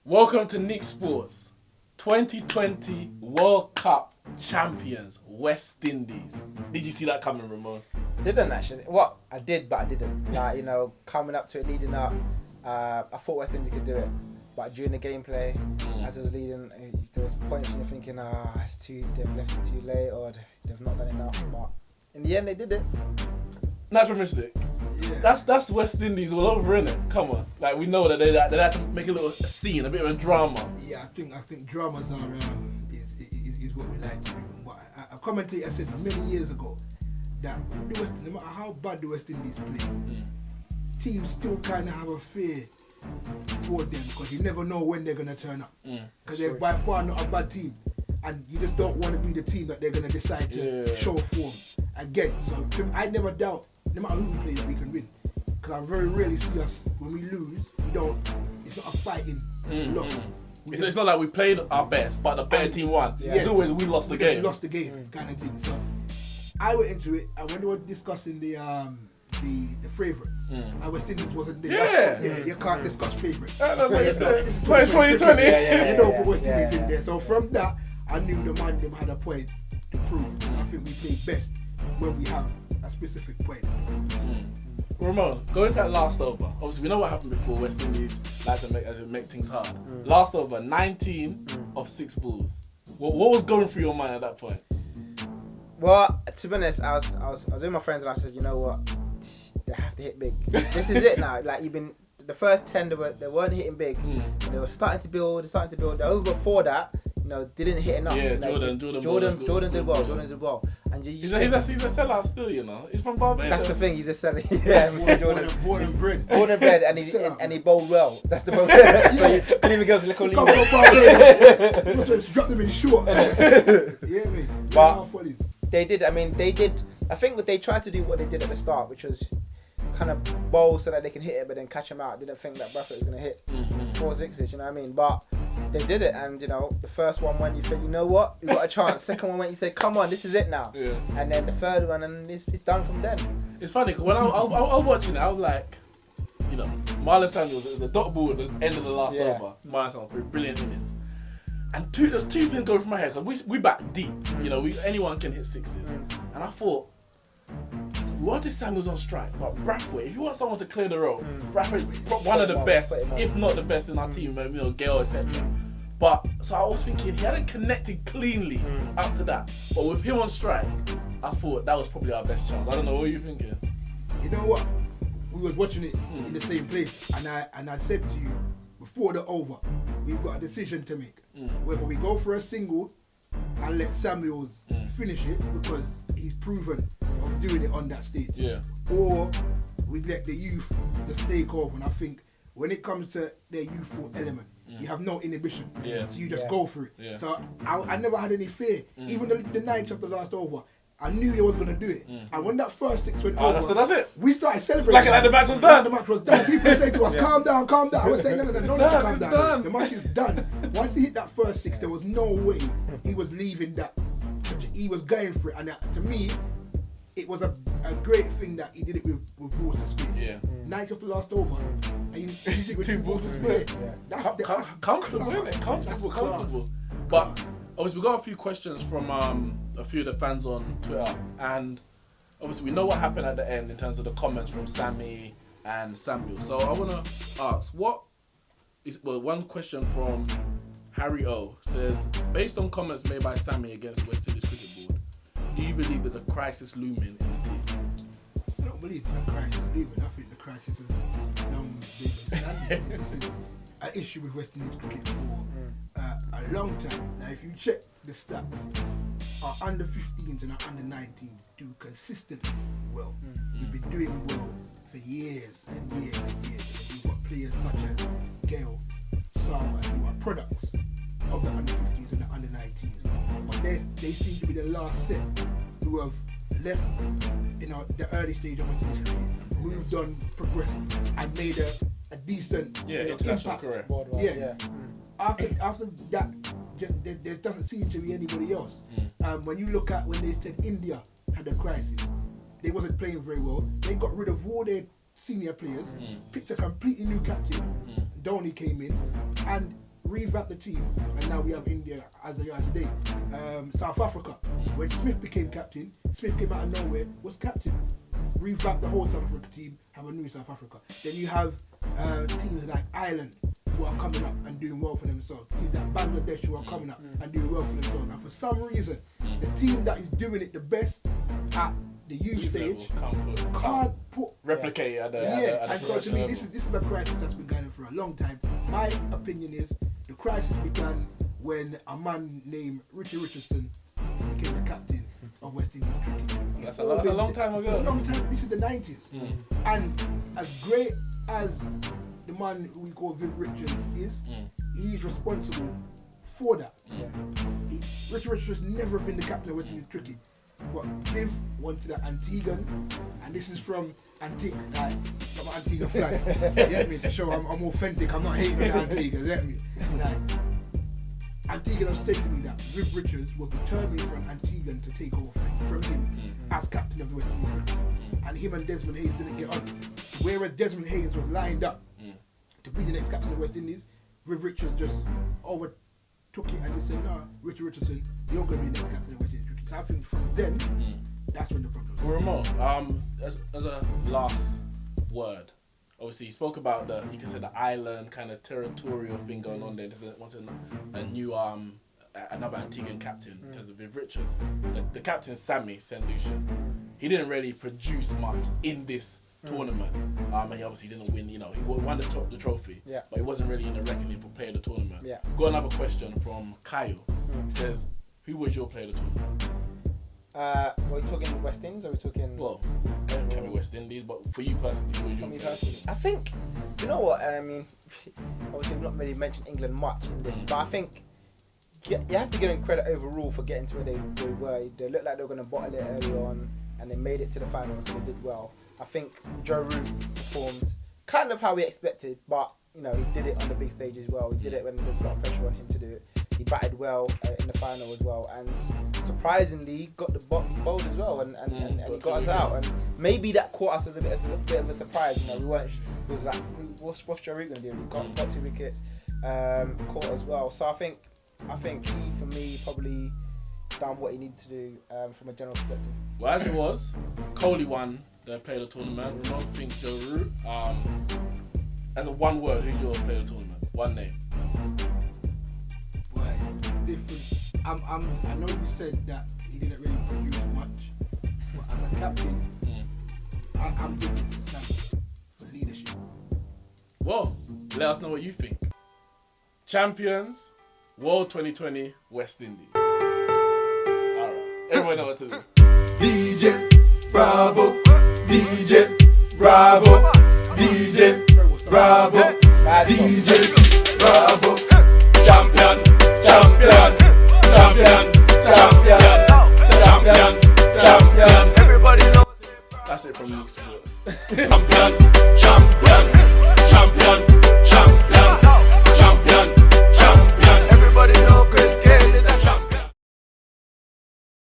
Welcome to Neeks Sports, 2020 World Cup champions, West Indies. Did you see that coming, Ramon? Didn't actually. What? I did, but I didn't. Like, coming up to it, leading up, I thought West Indies could do it. But during the gameplay, as it was leading, there was points when you're thinking, they've left it too late or they've not done enough. But in the end, they did it. Naturalistic. Yeah. That's West Indies all over, innit? Come on. Like, we know that they had to make a scene, a bit of a drama. Yeah, I think dramas are is what we like to do. But I commented, I said many years ago that with the West, no matter how bad the West Indies play, teams still kind of have a fear for them because you never know when they're going to turn up. Because they're by far not a bad team. And you just don't want to be the team that they're going to decide to show form again. So I never doubt, no matter who we play, we can win. Because I very rarely see us, when we lose, it's not a fighting loss. It's not like we played our best, but the better team won. Yeah. It's always we lost the game. We lost the game kind of thing. So I went into it, and when they were discussing the favourites, and West Indies wasn't there. Yeah, you can't discuss favourites. That's what you said. 2020. You know, but West Indies in there. So from that, I knew the man them had a point to prove. I think we played best when we have a specific point. Ramon, going to that last over. Obviously, we know what happened before. West Indies like to make things hard. Last over, 19 of 6 balls. What was going through your mind at that point? Well, to be honest, I was with my friends and I said, you know what, they have to hit big. This is it now. Like, the first 10 they weren't hitting big. They were starting to build. The over before that, didn't hit enough. Yeah, like, Jordan did well. And he's a sellout still, He's from Barbados. That's the thing. He's a sellout. Yeah, Mr. Jordan. Born and bred, and he bowled well. That's the problem. So you couldn't even go to the league. You must just drop them in short. Yeah, mate. But they did. I think what they tried to do, what they did at the start, which was kind of bowl so that they can hit it, but then catch him out. Didn't think that Bradford was going to hit 4 sixes, you know what I mean? But they did it, and the first one when you think, you know what, we got a chance. Second one when you say, come on, this is it now. Yeah. And then the third one, and it's done from then. It's funny because when I was watching it, I was like, Marlon Samuels is the dot ball at the end of the last over. Marlon Samuels threw brilliant innings. And there's two things going through my head because we back deep. Anyone can hit sixes, and I thought, we wanted Samuels on strike, but Brathwaite, if you want someone to clear the road, Brathwaite, one of the best, if not the best in our team, Gale, etc. But so I was thinking he hadn't connected cleanly up to that. But with him on strike, I thought that was probably our best chance. I don't know, what are you thinking? You know what? We was watching it in the same place, and I said to you before the over, we've got a decision to make. Whether we go for a single and let Samuels finish it because he's proven of doing it on that stage. Yeah. Or we let the youth, the stake off, and I think when it comes to their youthful element, you have no inhibition. Yeah. So you just go for it. Yeah. So I never had any fear. Even the ninth of the last over, I knew they was going to do it. And when that first 6 went over, that's it. We started celebrating. Like the match was done. The match was done. People say to us, calm down. I was saying, no, calm down. Done. The match is done. Once he hit that first 6, there was no way he was leaving that. He was going for it. And to me, it was a great thing that he did it with balls to split. Yeah. 9th of the last over. And he did it with 2 balls to split. Yeah. That's comfortable, isn't it? Comfortable. But obviously, we got a few questions from a few of the fans on Twitter, and obviously, we know what happened at the end in terms of the comments from Sammy and Samuel. So I want to ask, one question from Harry O says, based on comments made by Sammy against the West Indies Cricket Board, do you believe there's a crisis looming in the team? I don't believe there's a crisis looming. I think the crisis is been standing. This is an issue with West Indies cricket for a long time. Now, if you check the stats, our under 15s and our under 19s do consistently well. We've been doing well for years and years and years. We've got players such as Gale, Sama, who are products of the under 15s and the under 19s. But they seem to be the last set who have left the early stage of West Indies cricket, moved on, progressed, and made a decent international impact. career. After that, there doesn't seem to be anybody else. When you look at when they said India had a crisis, they wasn't playing very well. They got rid of all their senior players, picked a completely new captain. Dhoni came in, and revamped the team, and now we have India as they are today. South Africa, when Smith became captain, Smith came out of nowhere, was captain. Revamped the whole South Africa team, have a new South Africa. Then you have teams like Ireland who are coming up and doing well for themselves. Teams like Bangladesh who are coming up and doing well for themselves. And for some reason, the team that is doing it the best at the youth stage can't replicate it at the and so to me, this is a crisis that's been going on for a long time. My opinion is the crisis began when a man named Richie Richardson became the captain of West Indies cricket. That's a long time ago. A long time. This is the 90s. And as great as the man we call Viv Richards is, he's responsible for that. Richie Richards has never been the captain of West Indies cricket. But Viv wanted an Antiguan, and this is from Antigua, like, from Antigua flag. You get me? To show I'm authentic, I'm not hating on Antigua, you get me? Like, Antiguan has said to me that Viv Richards was determined for an Antiguan to take over from him as captain of the West Indies. And him and Desmond Hayes didn't get on. Whereas Desmond Hayes was lined up to be the next captain of the West Indies, Viv Richards just overtook it and he said, no, Richie Richardson, you're going to be the next captain of the West Indies. So I think from then, that's when the problem Well, Ramon, as a last word, obviously you spoke about you can say the island kind of territorial thing going on there. There's a new another Antiguan captain because of Viv Richards. The captain Sammy St. Lucian, he didn't really produce much in this tournament. And he obviously didn't win. He won the trophy, but he wasn't really in the reckoning for player of the tournament. Got another question from Kyle. He says, who was your player of the tournament? Are we talking West Indies or are we talking... Well, can be West Indies, but for you personally, who was your player of the tournament? I think, you know what, I mean, obviously we've not really mentioned England much in this, but I think you have to give them credit overall for getting to where they were. They looked like they were going to bottle it early on, and they made it to the finals, so they did well. I think Joe Root performed kind of how we expected, but he did it on the big stage as well. He did it when there's a lot of pressure on him to do it. He batted well in the final as well, and surprisingly got the bowled as well, and he got us out. And maybe that caught us as a bit of a surprise. We weren't. It was like, what's Joe Root gonna do? He got 2 wickets, caught as well. So I think he, for me, probably done what he needed to do from a general perspective. Well, as it was, Kohli won the player of the tournament. Ramon thinks Joe Root. As a one word, who's your player of the tournament? One name. Different. I know you said that he didn't really produce much, but as a captain, I'm giving it Sam for leadership. Well, let us know what you think. Champions, World 2020, West Indies. Alright, everyone know what to do. DJ Bravo, DJ Bravo, DJ Bravo, DJ